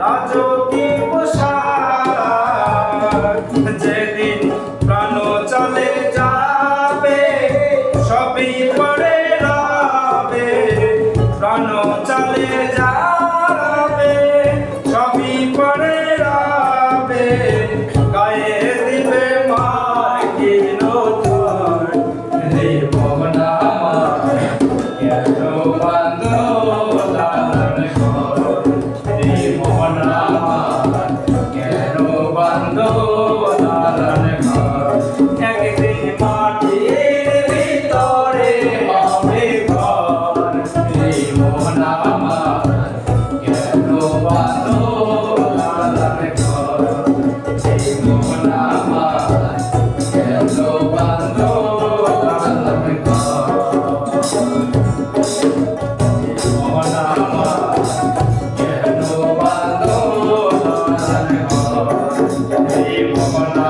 রাজকী পোশাক যেদিন প্রাণ চলে যাবে সবই পড়ে রবে প্রাণ চলে যাবে সবই পড়ে রবে গায়ে দিবে মাটি নতুন রে ভবনা কেন বান্ধো লালন ঘর রে ভবনা কেন বান্ধো লালন ঘর একদিন মাটির ভিতরে হবে ঘর রে ভবনা কেন বান্ধো লালন ঘর রে ভবনা কেন বান্ধো লালন ঘর কেন বান্ধো লালন ঘর রে ভবনা